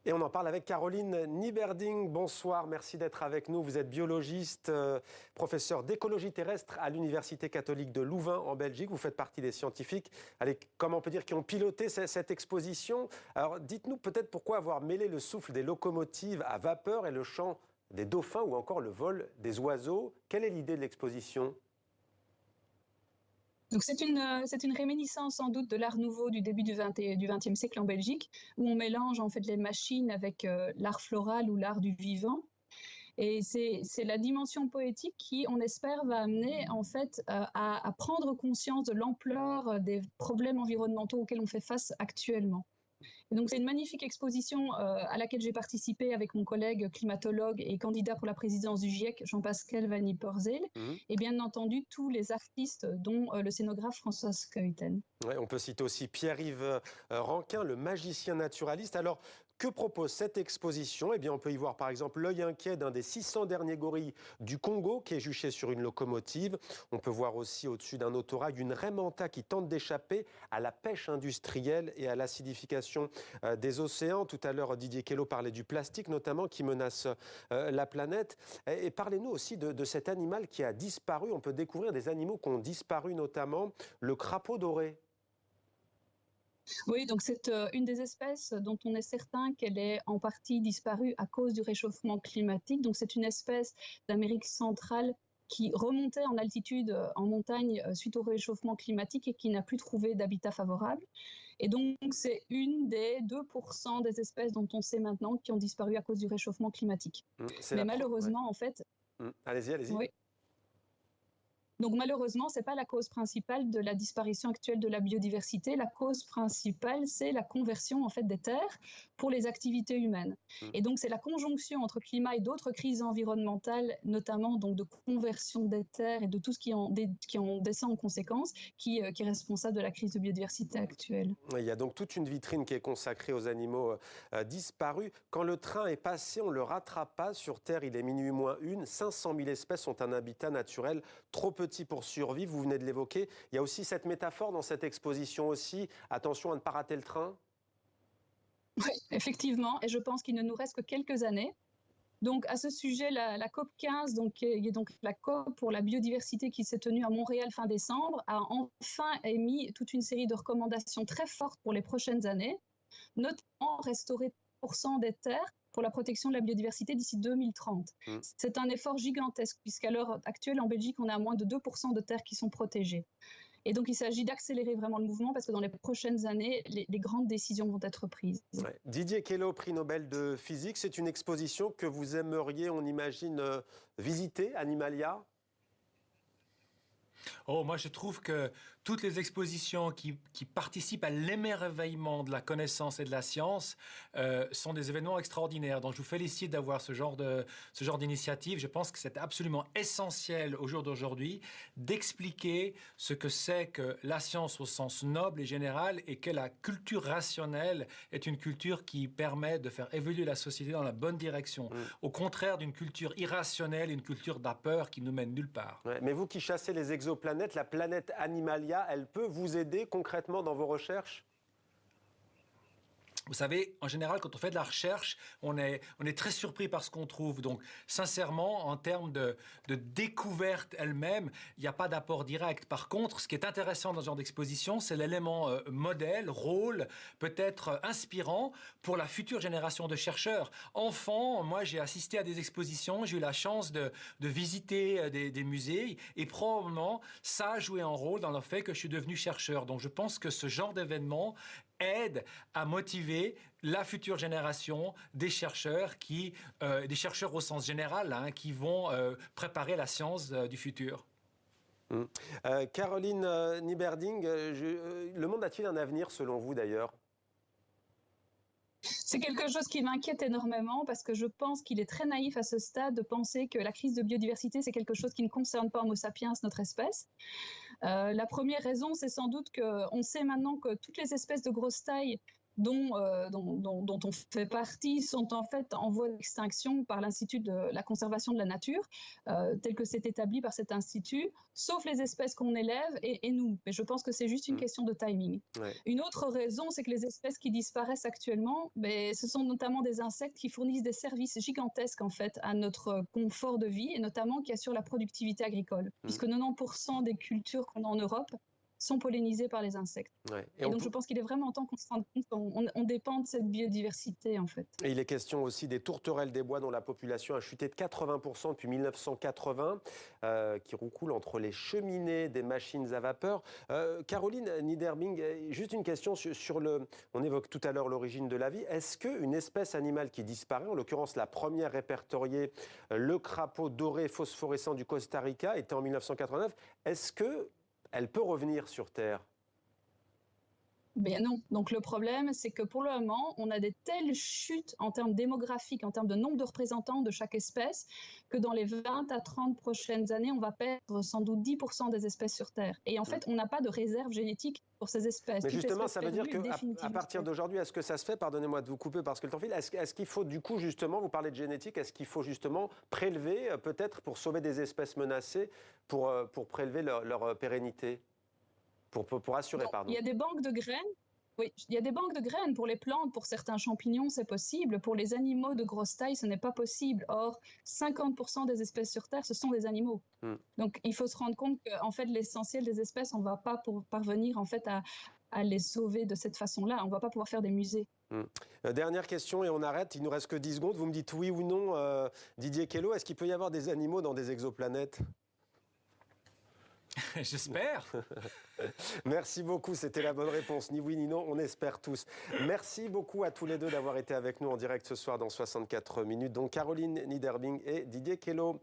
Et on en parle avec Caroline Nieberding. Bonsoir, merci d'être avec nous. Vous êtes biologiste, professeur d'écologie terrestre à l'Université catholique de Louvain en Belgique. Vous faites partie des scientifiques, comment on peut dire, qui ont piloté cette exposition. Alors dites-nous peut-être pourquoi avoir mêlé le souffle des locomotives à vapeur et le chant des dauphins ou encore le vol des oiseaux. Quelle est l'idée de l'exposition ? Donc c'est une réminiscence sans doute de l'art nouveau du début du XXe siècle en Belgique, où on mélange en fait les machines avec l'art floral ou l'art du vivant. Et c'est la dimension poétique qui, on espère, va amener en fait à prendre conscience de l'ampleur des problèmes environnementaux auxquels on fait face actuellement. Et donc c'est une magnifique exposition à laquelle j'ai participé avec mon collègue climatologue et candidat pour la présidence du GIEC, Jean-Pascal Vanny Porzel, et bien entendu tous les artistes, dont le scénographe François Scheuten. Ouais, on peut citer aussi Pierre-Yves Ranquin, le magicien naturaliste. Alors, que propose cette exposition ? Eh bien, on peut y voir par exemple l'œil inquiet d'un des 600 derniers gorilles du Congo qui est juché sur une locomotive. On peut voir aussi au-dessus d'un autorail une raie manta qui tente d'échapper à la pêche industrielle et à l'acidification des océans. Tout à l'heure, Didier Queloz parlait du plastique notamment qui menace la planète. Et parlez-nous aussi de cet animal qui a disparu. On peut découvrir des animaux qui ont disparu, notamment le crapaud doré. Oui, donc c'est une des espèces dont on est certain qu'elle est en partie disparue à cause du réchauffement climatique. Donc c'est une espèce d'Amérique centrale qui remontait en altitude, en montagne, suite au réchauffement climatique et qui n'a plus trouvé d'habitat favorable. Et donc c'est une des 2% des espèces dont on sait maintenant qui ont disparu à cause du réchauffement climatique. Mais malheureusement, en fait... Allez-y, allez-y. Oui. Donc malheureusement, ce n'est pas la cause principale de la disparition actuelle de la biodiversité. La cause principale, c'est la conversion en fait, des terres pour les activités humaines. Et donc c'est la conjonction entre climat et d'autres crises environnementales, notamment donc, de conversion des terres et de tout ce qui en descend en conséquence, qui est responsable de la crise de biodiversité actuelle. Il y a donc toute une vitrine qui est consacrée aux animaux disparus. Quand le train est passé, on ne le rattrape pas. Sur Terre, il est minuit moins une. 500 000 espèces ont un habitat naturel trop petit pour survivre, vous venez de l'évoquer. Il y a aussi cette métaphore dans cette exposition aussi. Attention à ne pas rater le train. Oui, effectivement. Et je pense qu'il ne nous reste que quelques années. Donc, à ce sujet, la COP 15, qui est donc la COP pour la biodiversité qui s'est tenue à Montréal fin décembre, a enfin émis toute une série de recommandations très fortes pour les prochaines années, notamment restaurer 1% des terres pour la protection de la biodiversité d'ici 2030. C'est un effort gigantesque, puisqu'à l'heure actuelle, en Belgique, on est à moins de 2% de terres qui sont protégées. Et donc, il s'agit d'accélérer vraiment le mouvement, parce que dans les prochaines années, les grandes décisions vont être prises. Ouais. Didier Queloz, prix Nobel de physique, c'est une exposition que vous aimeriez, on imagine, visiter, Animalia ? Oh, moi, je trouve que toutes les expositions qui participent à l'émerveillement de la connaissance et de la science sont des événements extraordinaires. Donc, je vous félicite d'avoir ce genre d'initiative. Je pense que c'est absolument essentiel au jour d'aujourd'hui d'expliquer ce que c'est que la science au sens noble et général et que la culture rationnelle est une culture qui permet de faire évoluer la société dans la bonne direction. Au contraire d'une culture irrationnelle, une culture de la peur qui nous mène nulle part. Ouais, mais vous qui chassez les exoplanètes, la planète Animalia, elle peut vous aider concrètement dans vos recherches ? Vous savez, en général, quand on fait de la recherche, on est très surpris par ce qu'on trouve. Donc, sincèrement, en termes de découverte elle-même, il n'y a pas d'apport direct. Par contre, ce qui est intéressant dans ce genre d'exposition, c'est l'élément modèle, rôle, peut-être inspirant pour la future génération de chercheurs. Enfant, moi, j'ai assisté à des expositions, j'ai eu la chance de visiter des musées, et probablement, ça a joué un rôle dans le fait que je suis devenu chercheur. Donc, je pense que ce genre d'événement aide à motiver la future génération des chercheurs des chercheurs au sens général, qui vont préparer la science du futur. Caroline Nieberding, le monde a-t-il un avenir selon vous d'ailleurs ? C'est quelque chose qui m'inquiète énormément parce que je pense qu'il est très naïf à ce stade de penser que la crise de biodiversité, c'est quelque chose qui ne concerne pas Homo sapiens, notre espèce. La première raison, c'est sans doute qu'on sait maintenant que toutes les espèces de grosse taille dont on fait partie sont en fait en voie d'extinction par l'Institut de la conservation de la nature, tel que c'est établi par cet institut, sauf les espèces qu'on élève et nous. Mais je pense que c'est juste une question de timing. Ouais. Une autre raison, c'est que les espèces qui disparaissent actuellement, ce sont notamment des insectes qui fournissent des services gigantesques en fait à notre confort de vie et notamment qui assurent la productivité agricole, puisque 90% des cultures qu'on a en Europe sont pollinisés par les insectes. Ouais. Et donc je pense qu'il est vraiment temps qu'on se rende compte qu'on dépend de cette biodiversité en fait. Et il est question aussi des tourterelles des bois dont la population a chuté de 80% depuis 1980, qui roucoulent entre les cheminées des machines à vapeur. Caroline Niederbing, juste une question sur on évoque tout à l'heure l'origine de la vie. Est-ce qu'une espèce animale qui disparaît, en l'occurrence la première répertoriée, le crapaud doré phosphorescent du Costa Rica, était en 1989, est-ce qu'elle peut revenir sur Terre ? Ben non. Donc le problème, c'est que pour le moment, on a des telles chutes en termes démographiques, en termes de nombre de représentants de chaque espèce, que dans les 20 à 30 prochaines années, on va perdre sans doute 10% des espèces sur Terre. Et en fait, on n'a pas de réserve génétique pour ces espèces. Mais justement, ça veut dire qu'à partir d'aujourd'hui, est-ce que ça se fait, pardonnez-moi de vous couper parce que le temps file, est-ce qu'il faut du coup justement, vous parlez de génétique, est-ce qu'il faut justement prélever peut-être pour sauver des espèces menacées, pour prélever leur pérennité ? Pour assurer, pardon. Il y a des banques de graines. Oui, il y a des banques de graines pour les plantes, pour certains champignons, c'est possible. Pour les animaux de grosse taille, ce n'est pas possible. Or, 50% des espèces sur Terre, ce sont des animaux. Donc, il faut se rendre compte qu'en fait, l'essentiel des espèces, on ne va pas parvenir en fait à les sauver de cette façon-là. On ne va pas pouvoir faire des musées. Dernière question et on arrête. Il nous reste que 10 secondes. Vous me dites oui ou non, Didier Queloz, est-ce qu'il peut y avoir des animaux dans des exoplanètes ? J'espère. Merci beaucoup, c'était la bonne réponse. Ni oui ni non, on espère tous. Merci beaucoup à tous les deux d'avoir été avec nous en direct ce soir dans 64 minutes. Donc Caroline Niederbing et Didier Queloz.